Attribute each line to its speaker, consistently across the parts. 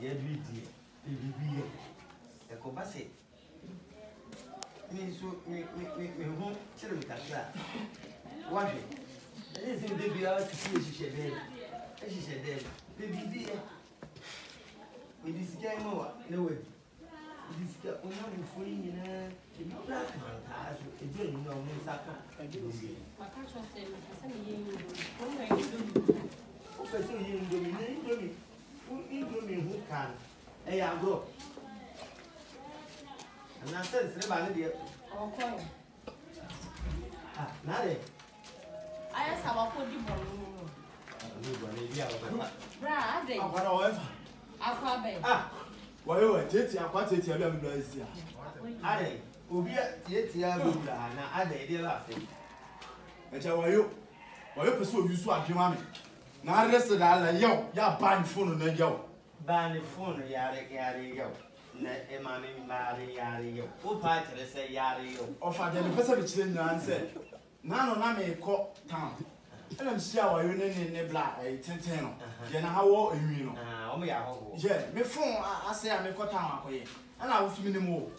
Speaker 1: dear, baby, a cobasset. Me so me home, children can that. Wash it. And this baby out to see she said, and she said, baby, dear. With this game over, no way. This guy, we have a free, you know, black man, as a dream, no, Miss Aka. I do see. My passion said, who can? Hey, I'll go. And I said, dear. Okay. Ah, Nade. I asked how I put you on. Ah, why you are dating? I want to tell you, I'm going to see. I will be at the I did laughing. And tell you, why you pursue you swap your mommy. Now, rest of all, yo, ya ban phone on yo. Ban the phone, yari yo. Mammy, Mary, yari yo. Who part to say yari yo? Or for the person which didn't answer. None of them may call town. And I'm sure you in the black, a 10. Then how old you know? Yeah, before I say I'm a cut town, and I was minimal.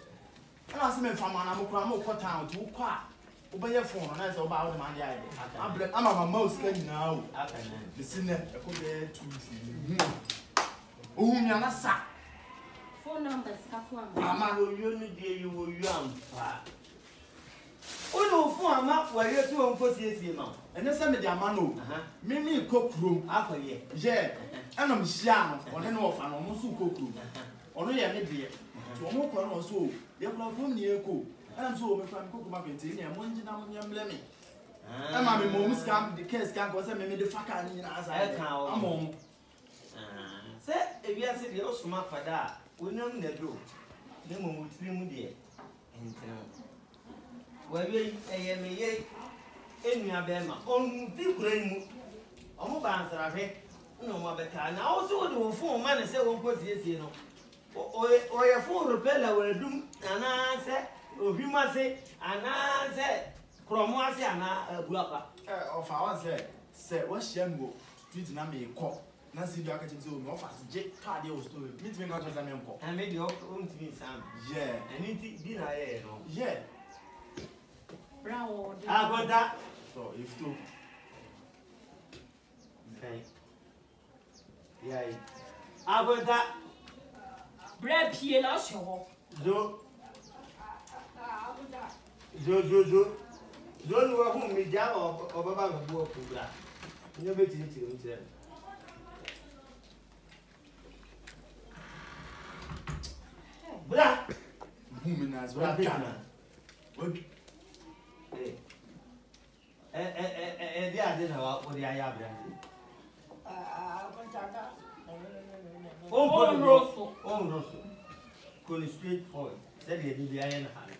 Speaker 1: And I see me from an ammo cut town to quack. Obey your phone, and I saw about my idea. I'm a mouse now. The sinner, I could bear 2. Oh, you're not sack. Phone numbers, Mamma, you need you will young. Oh, no, for a map where you're too unforeseen. And then send me the mano. Mimi cook room, apple ye. Yeah, and I'm sham on an orphan almost cook room. Only a midday. To a more or so, you're not near cook. And I'm so if I'm cook market in and one young lemmy. And my mom's camp, the case can't was a made the fucker as I can. I'm home. Say, if you are saying you're smart for that, we know the do. The moment we dear. And well, I am a in your bema, on the brain. On bands are here. No more better. Now, also, do 4 man say, oh, what's this, you know? Or your 4 repeller will do, and I said, oh, you must say, and I said, from was a blocker of our say, what's Shambo? Treating me a call. Nancy Jacket is over fast, jet cardio story. Meet me not as a member. And maybe your own to me, Sam. Yeah, and it dinner, yeah. Brown, I got that. So, if two. Okay. Yeah, I got that. Bread Piela show. Zo. Zo, you are home, me down or about the work. You bet it. Black woman as well. Yeah, didn't know what the Aya brand. Oh, Rosso. Going straight forward. Said he did the iron hand.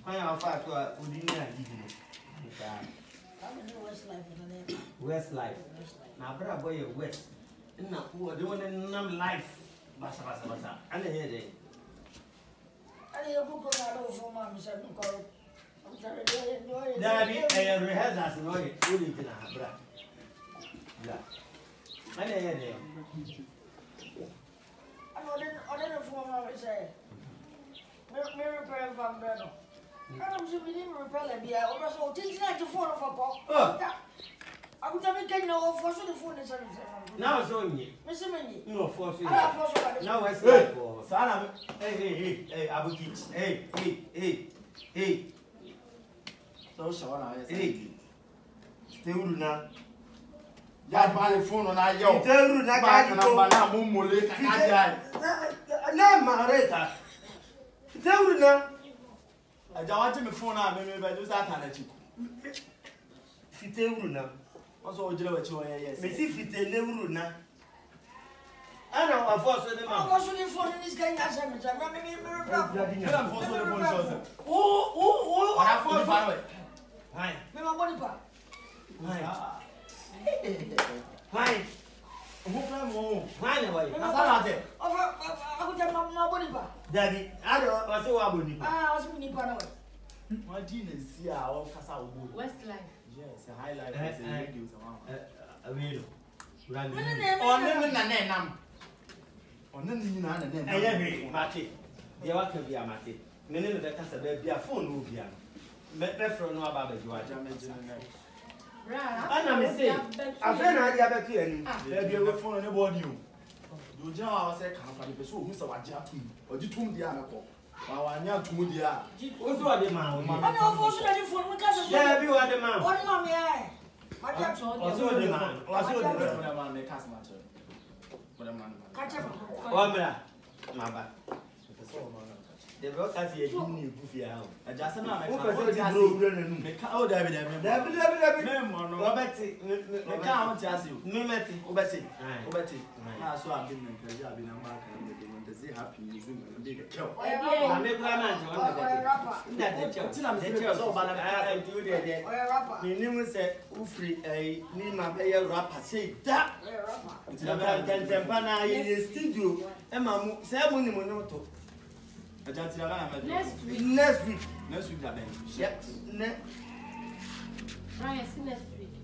Speaker 1: Why are 5 to a West life. Now, brother boy, West. Now, who are doing in life? Bassa. And the head. I didn't go for Mamma said, there be a rehearsal, no, it's really good. Yeah. I didn't hear them. I don't know for Mamma say. Miracle from Breno. I don't see we didn't repel it. Yeah, also, things like the phone of a pop. I would have been getting over for the phone. Now it's on you. Mr. Minnie. No, for now it's like for Sana. Hey, Abuki. Hey. So, Shawana, hey. Still now. That by the phone on our young. Tell you that I can have Mareta. Tell you now. I don't want to phone out, maybe I do that. Fiteu now. Also, you know what you are, yes. Missy Fiteu now. I know, I've also the man. I was only for this guy. I'm also the phone. Oh, I have to find it. Hi, my body part. Hi. Daddy, I don't know. My genius, yeah, all Casa West Life. Yes, a high life. A real. On the Nina and then
Speaker 2: I am Marty. The Waka be a Marty. Many of the Casa be a phone will be a. Met Befro no about the Georgia. I'm saying, I've been at the other two, there'll be a phone on the board you. You just say, company, who's a Wajatu, or you told the other. While I know to the other. What's what the man? I'm unfortunately for because there be what the man. What mommy? Also the man. Also the man, the customer. What a man. Catch up. My back. The rock has a new goofy out. I just know my oh, David, Robert, the count tells you. No, Matty, Obeti, Obeti. So I've been in America and they say happy using a big kill. I make my man the name said, Ufri, a Nima Bay rapper, say that. Tempana in the studio, Emma, Samuel Monoto. Next week. Next week, yes.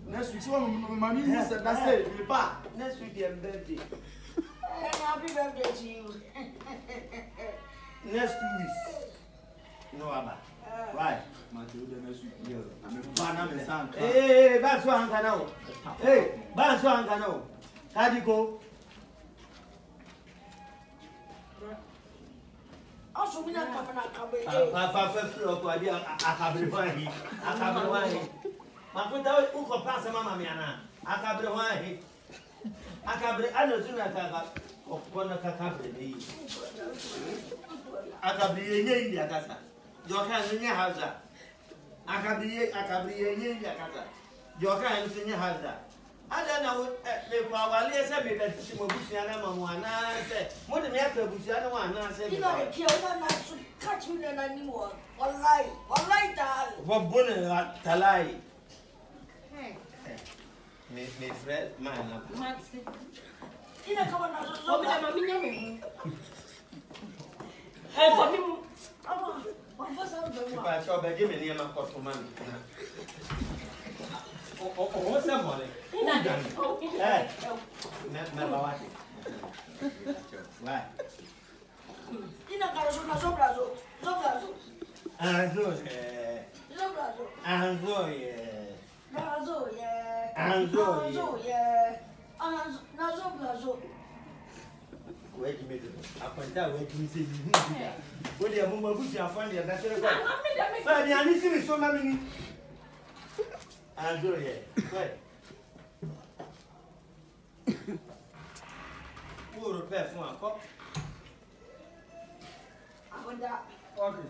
Speaker 2: Next week, so mommy said that's it. Next week, your birthday. Happy birthday to you. Next 2 weeks. No, Abba. Right. Next week. I'm a banana. Hey, that's what I'm gonna know. Hey, that's what I'm gonna know. How do you go? Also, we don't have a cabaret. I don't know if I will say that Busiana Mamma said, what the matter Busiana one said, you know, kill one not to catch me anymore. One lie, what bonnet Talai. May Fred, man, you know, come on, I shall be giving him a cotton money. What's that money? Never watch it. Right. You know, wait a minute. I can tell where you see me. When you move, I find you. That's it. But I listen to so many. I'll do it. Wait. Who will repair for a cup? I want that. Okay.